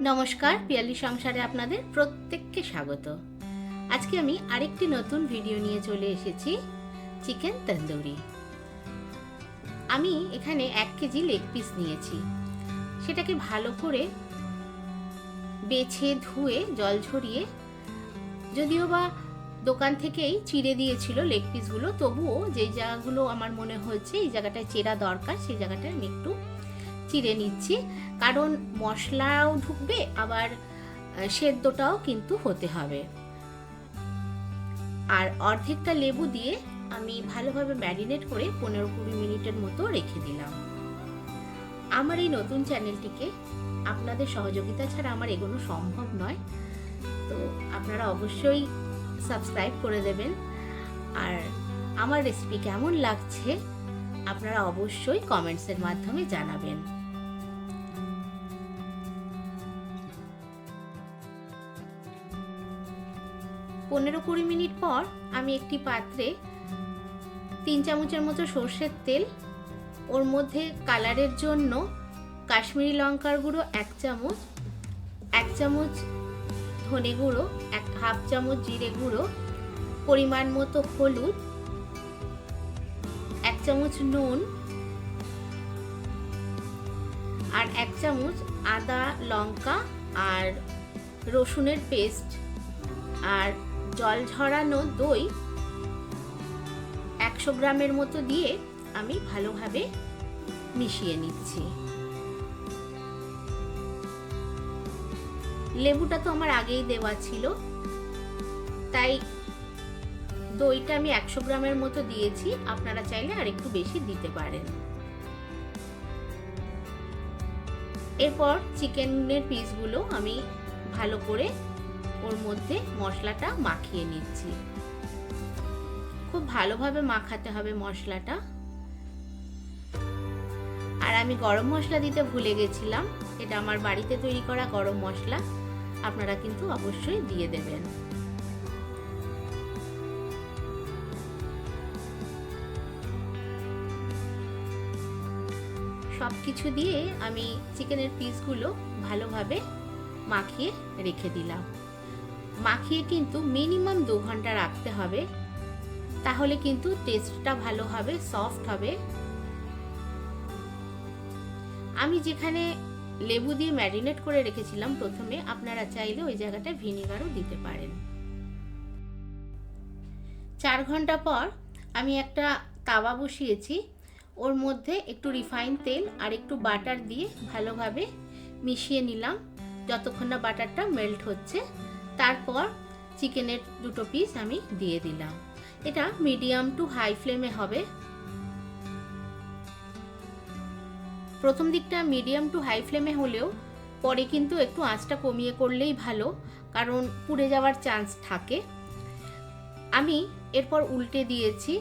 নমস্কার, পিয়ালি সংসারে আপনাদের প্রত্যেককে স্বাগত। আজকে আমি আরেকটি নতুন ভিডিও নিয়ে চলে এসেছি, চিকেন তন্দুরি। আমি এখানে 1 কেজি লেগ পিস নিয়েছি। সেটাকে ভালো করে বেছে ধুয়ে জল ঝরিয়ে, যদিও বা দোকান থেকেই চিড়ে দিয়েছিল লেগ পিসগুলো, তবুও যেই জায়গাগুলো আমার মনে হয়েছে এই জায়গাটায় চেরা দরকার সেই জায়গাটায় আমি একটু চিড়ে নিচ্ছি, কারণ মশলাও ঢুকবে আবার সেদ্ধটাও কিন্তু হতে হবে। আর অর্ধেকটা লেবু দিয়ে আমি ভালোভাবে ম্যারিনেট করে 15-20 মিনিটের মতো রেখে দিলাম। আমার এই নতুন চ্যানেলটিকে আপনাদের সহযোগিতা ছাড়া আমার এগোনো সম্ভব নয়, তো আপনারা অবশ্যই সাবস্ক্রাইব করে দেবেন। আর আমার রেসিপি কেমন লাগছে আপনারা অবশ্যই কমেন্টসের মাধ্যমে জানাবেন। পনেরো 20 মিনিট পর আমি একটি পাত্রে 3 চামচের মতো সর্ষের তেল, ওর মধ্যে কালারের জন্য কাশ্মীরি লঙ্কার গুঁড়ো 1 চামচ, 1 চামচ ধনে গুঁড়ো, 1/2 চামচ জিরে গুঁড়ো, পরিমাণ মতো হলুদ, 1 চামচ নুন আর 1 চামচ আদা লঙ্কা আর রসুনের পেস্ট আর জল ঝরানো দই 100 গ্রামের মতো দিয়ে আমি ভালোভাবে মিশিয়ে নিচ্ছি। লেবুটা তো আমার আগেই দেওয়া ছিল, তাই দইটা আমি 100 গ্রামের মতো দিয়েছি, আপনারা চাইলে আর একটু বেশি দিতে পারেন। এরপর চিকেনের পিসগুলো আমি ভালো করে ওর মধ্যে মশলাটা মাখিয়ে নিচ্ছি। খুব ভালোভাবে মাখাতে হবে মশলাটা। আর আমি গরম মশলা দিতে ভুলে গেছিলাম, এটা আমার বাড়িতে তৈরি করা গরম মশলা, আপনারা কিন্তু অবশ্যই দিয়ে দেবেন। সবকিছু দিয়ে আমি চিকেনের পিসগুলো ভালোভাবে মাখিয়ে রেখে দিলাম। মাখিয়ে কিন্তু মিনিমাম 2 ঘন্টা রাখতে হবে, তাহলে কিন্তু টেস্টটা ভালো হবে, সফট হবে। আমি যেখানে লেবু দিয়ে ম্যারিনেট করে রেখেছিলাম প্রথমে, আপনারা চাইলে ওই জায়গাটায় ভিনেগারও দিতে পারেন। 4 ঘন্টা পর আমি একটা তাওয়া বসিয়েছি, ওর মধ্যে একটু রিফাইন তেল আর একটু বাটার দিয়ে ভালোভাবে মিশিয়ে নিলাম যতক্ষণ না বাটারটা মেল্ট হচ্ছে। তারপর চিকেনের 2টো পিস আমি দিয়ে দিলাম। এটা মিডিয়াম টু হাই ফ্লেমে হবে। প্রথম দিকটা মিডিয়াম টু হাই ফ্লেমে হলেও পরে কিন্তু একটু আঁচটা কমিয়ে করলেই ভালো, কারণ পুড়ে যাওয়ার চান্স থাকে। আমি এরপর উল্টে দিয়েছি,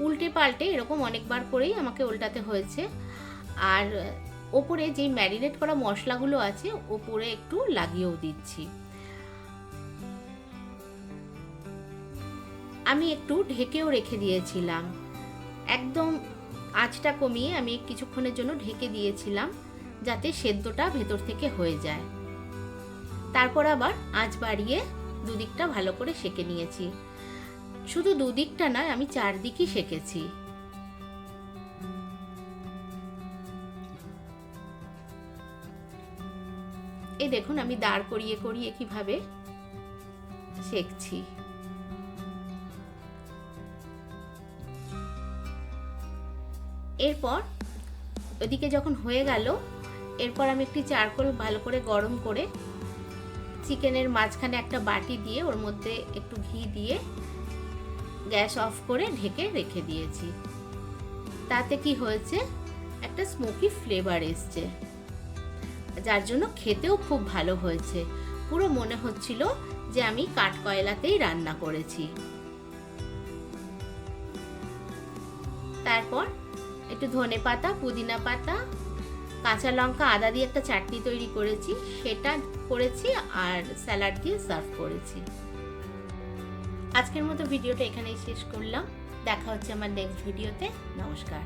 উল্টে পাল্টে এরকম অনেকবার করেই আমাকে উল্টাতে হয়েছে। আর ওপরে যে ম্যারিনেট করা মশলাগুলো আছে ওপরে একটু লাগিয়েও দিচ্ছি। আমি একটু ঢেকেও রেখে দিয়েছিলাম, একদম আঁচটা কমিয়ে আমি কিছুক্ষণের জন্য ঢেকে দিয়েছিলাম যাতে সেদ্ধটা ভেতর থেকে হয়ে যায়। তারপর আবার আঁচ বাড়িয়ে দুদিকটা ভালো করে সেঁকে নিয়েছি। শুধু দুদিকটা নয়, আমি 4 দিকই সেঁকেছি। এই দেখুন আমি দাঁড় করিয়ে করিয়ে কিভাবে সেঁকছি। এরপর ওদিকে যখন হয়ে গেল, এরপর আমি একটি চারকোল ভালো করে গরম করে চিকেনের মাঝখানে একটা বাটি দিয়ে ওর মধ্যে একটু ঘি দিয়ে গ্যাস অফ করে ঢেকে রেখে দিয়েছি। তাতে কি হয়েছে, একটা স্মোকি ফ্লেভার এসছে, যার জন্য খেতেও খুব ভালো হয়েছে। পুরো মনে হচ্ছিল যে আমি কাঠকয়লাতেই রান্না করেছি। তারপর একটু ধনে পাতা, পুদিনা পাতা, কাঁচা লঙ্কা, আদা দিয়ে একটা চাটনি তৈরি করেছি, সেটা করেছি আর স্যালাড দিয়ে সার্ভ করেছি। আজকের মতো ভিডিওটা এখানেই শেষ করলাম। দেখা হচ্ছে আমার নেক্সট ভিডিওতে। নমস্কার।